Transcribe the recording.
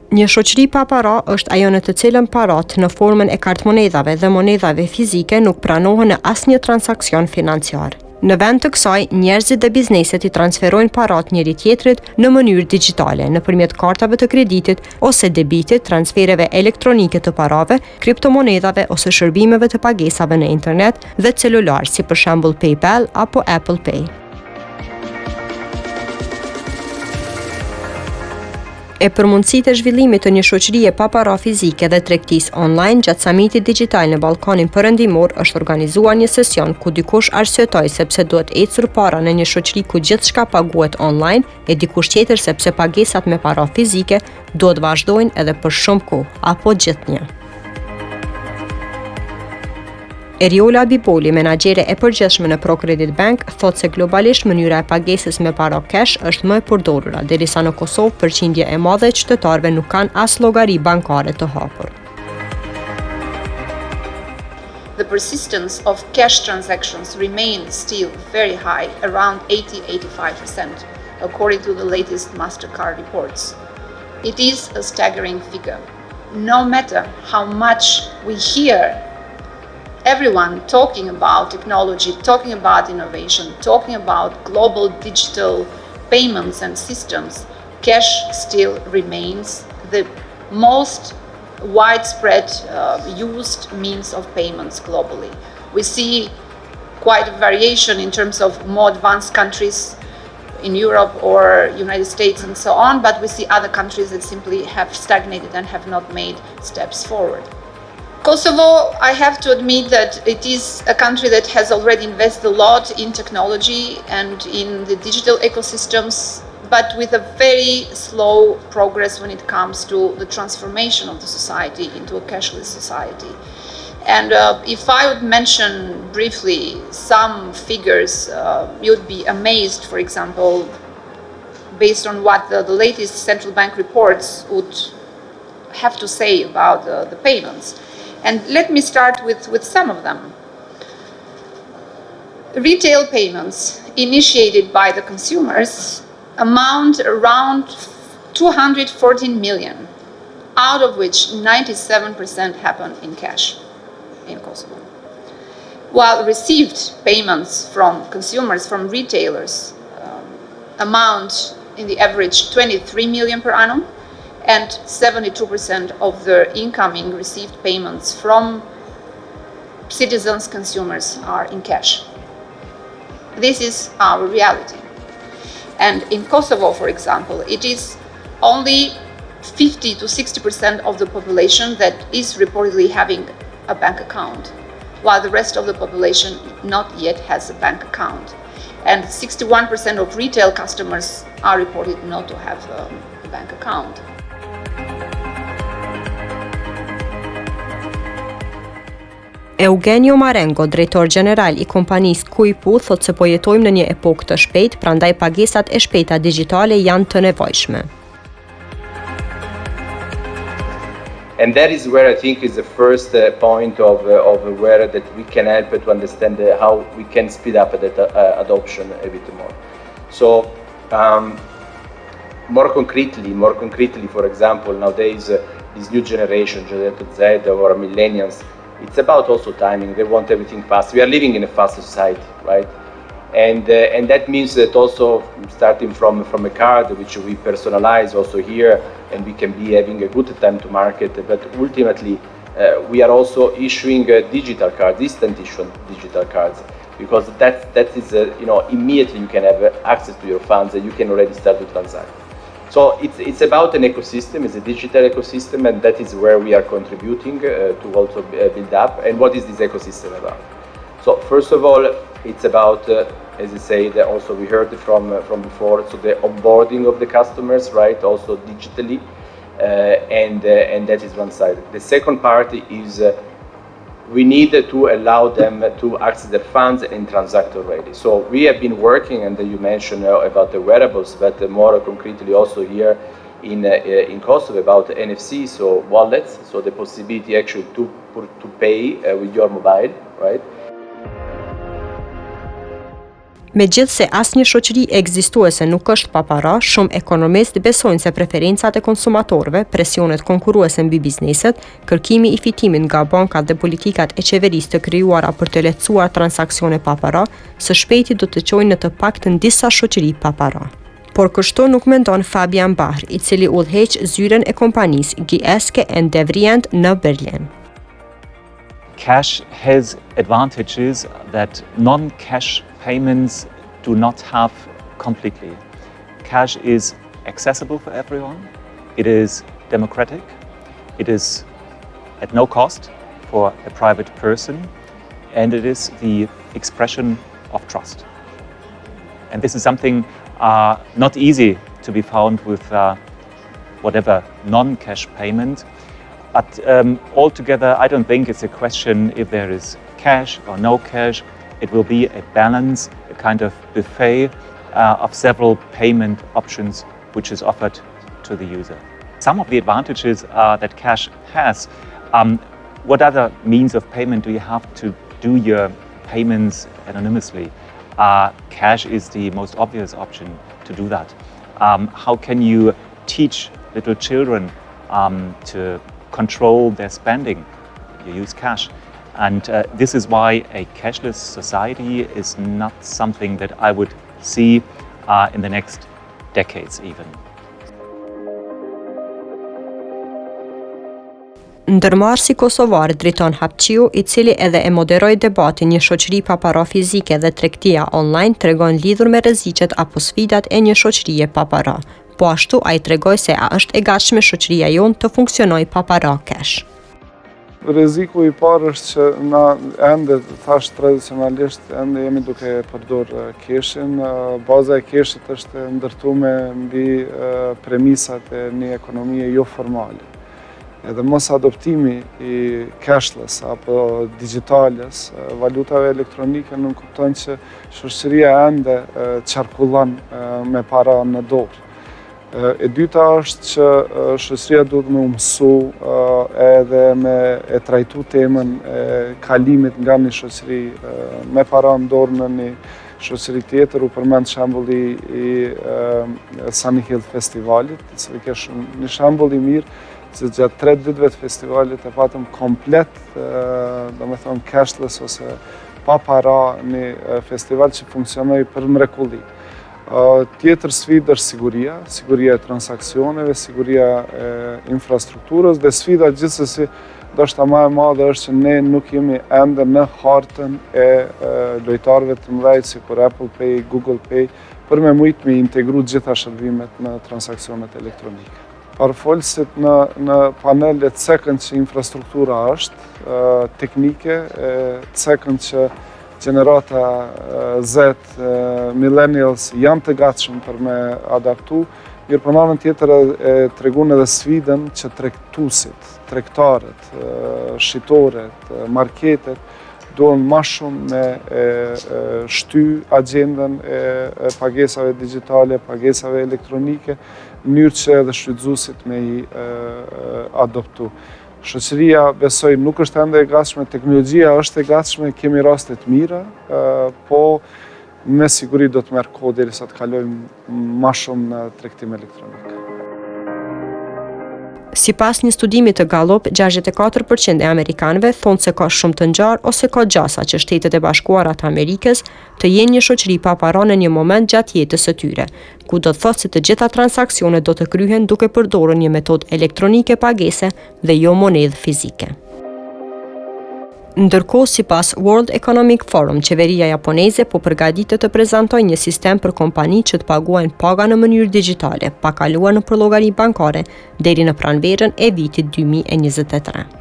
Një shoqëri pa para është ajo në të cilën parat në formën e kartmonedhave dhe monedhave fizike nuk pranohen në asnjë transakcion financiar. Në vend të kësaj, njerëzit dhe bizneset i transferojnë parat njëri tjetrit në mënyrë digjitale, nëpërmjet kartave të kreditit ose debitit, transfereve elektronike të parave, kriptomonedhave ose shërbimeve të pagesave në internet dhe celular, si për shembull PayPal apo Apple Pay. E për mundësitë e zhvillimit të një shoqërie pa para fizike dhe tregtisë online, gjatë samitit digital në Ballkanin Perëndimor është organizuar një sesion ku dikush arsyetoi sepse duhet ecur para në një shoqëri ku gjithçka paguhet online e dikush tjetër sepse pagesat me para fizike duhet vazhdojnë edhe për shumë kohë apo gjithnjë. Eriola Bipoli, menaxhere e përgjithshme në ProCredit Bank, thotë se globalisht mënyra e pagesës me para cash është më e përdorura, derisa në Kosovë përqindja e madhe e qytetarëve nuk kanë as llogari bankare të hapur. The persistence of cash transactions remains still very high, around 80-85%, according to the latest Mastercard reports. It is a staggering figure. No matter how much we hear everyone talking about technology, talking about innovation, talking about global digital payments and systems, cash still remains the most widespread used means of payments globally. We see quite a variation in terms of more advanced countries in Europe or United States and so on, but we see other countries that simply have stagnated and have not made steps forward. Kosovo, I have to admit that it is a country that has already invested a lot in technology and in the digital ecosystems, but with a very slow progress when it comes to the transformation of the society into a cashless society. And if I would mention briefly some figures, you'd be amazed, for example, based on what the latest central bank reports would have to say about the payments. And let me start with some of them. Retail payments initiated by the consumers amount around 214 million, out of which 97% happen in cash in Kosovo. While received payments from consumers, from retailers, amount in the average 23 million per annum, and 72% of the incoming received payments from citizens, consumers, are in cash. This is our reality. And in Kosovo, for example, it is only 50 to 60% of the population that is reportedly having a bank account, while the rest of the population not yet has a bank account. And 61% of retail customers are reported not to have a bank account. Eugenio Marengo, drejtor gjeneral I kompanisë Kuipu, thotë se po jetojmë në një epokë të shpejtë, prandaj pagesat e shpejta digjitale janë të nevojshme. And that is where I think is the first point of where that we can help to understand how we can speed up that adoption a bit more. So more concretely, for example, nowadays this new generation, Z or millennials, it's about also timing. They want everything fast. We are living in a fast society, right? And that means that also starting from a card which we personalize also here, and we can be having a good time to market. But ultimately, we are also issuing digital cards, instant issue digital cards, because that is immediately you can have access to your funds and you can already start to transact. So it's about an ecosystem, it's a digital ecosystem, and that is where we are contributing to also build up. And what is this ecosystem about? So first of all, it's about, as I say, also we heard from before, so the onboarding of the customers, right, also digitally, and that is one side. The second part is we need to allow them to access their funds and transact already. So we have been working, and you mentioned about the wearables, but more concretely also here in Kosovo about NFC, so wallets, so the possibility actually to pay with your mobile, right? Megjithse asnjë shoqëri ekzistuese nuk është pa para, shumë ekonomistë besojnë se preferencat e konsumatorëve, presionet konkurruese mbi bizneset, kërkimi i fitimit nga bankat dhe politikat e qeverisë të krijuara për të lehtësuar transaksione pa para, së shpejti do të çojnë në të paktën disa shoqëri pa para. Por kështu nuk mendon Fabian Bahr, i cili udhëheq zyren e kompanisë GSK & Devrient në Berlin. Cash has advantages that non-cash payments do not have completely. Cash is accessible for everyone, it is democratic, it is at no cost for a private person, and it is the expression of trust. And this is something not easy to be found with whatever non-cash payment. But altogether, I don't think it's a question if there is cash or no cash. It will be a balance, a kind of buffet of several payment options which is offered to the user. Some of the advantages that cash has, what other means of payment do you have to do your payments anonymously? Cash is the most obvious option to do that. How can you teach little children to control their spending? You use cash. And this is why a cashless society is not something that I would see in the next decades even. Ndërmarrësi kosovar Driton Hapqiu, i cili edhe e moderoi debatin Një shoqëri pa para fizike dhe tregtia online, tregon lidhur me rreziqet apo sfidat e një shoqërie pa para. Po ashtu ai tregoi se a është e gatshme shoqëria jonë të funksionojë pa para cash. Rreziku i parë është që na ende thash tradicionalisht ende jemi duke përdorur cashin. Baza e cashit është ndërtuar mbi premisat e një ekonomie jo formale. Edhe mos adoptimi i cashless apo digitales, valutave elektronike, nuk kupton që shoqëria ende qarkullon me para në dorë. E dyta është që shoqëria duhet me mësu edhe me e trajtu temën e kalimit nga një shoqëri me para në dorë në një shoqëri tjetër. U përmend shembulli i Sunny Hill Festivalit, se ke një shembull i mirë se gjatë 3 ditëve të festivalit e patëm komplet, domethënë cashless ose pa para, një festival që funksionoi për mrekulli. Tjetër sfidë është siguria e transaksioneve, siguria e infrastrukturës dhe sfida gjithsesi ndoshta më e madhe është që ne nuk jemi ende në hartën e lojtarëve të mëdhenj sikur Apple Pay, Google Pay, për me mujt me integru gjitha shërbimet në transaksionet elektronike. Parafolësit në panelet cekën që infrastruktura është teknike, cekën që gjenerata Z, millennials janë të gatshëm për me adaptu, mirë për anën tjetër e tregun edhe sfidën që tregtuesit, tregtarët, shitoret, marketet duhen më shumë me shty agjendën e pagesave digjitale, pagesave elektronike, në mënyrë që edhe shfrytëzuesit me i adoptu. Shoqëria, besoj, nuk është ende e gatshme, teknologjia është e gatshme, kemi raste të mira, po me siguri do të merr kohë derisa të kalojmë më shumë në tregtim elektronik. Sipas një studimi të Gallup, 64% e amerikanëve thonë se ka shumë të ngjarë ose ka gjasa që Shtetet e Bashkuara të Amerikës të jenë një shoqëri pa para në një moment gjatë jetës së tyre, ku do të thotë se të gjitha transaksionet do të kryhen duke përdorur një metodë elektronike pagese dhe jo monedhë fizike. Ndërkohë, sipas World Economic Forum, qeveria japoneze po përgatitet të prezantojë një sistem për kompani që të paguajnë paga në mënyrë digjitale, pa kaluar nëpër llogari bankare deri në pranverën e vitit 2023.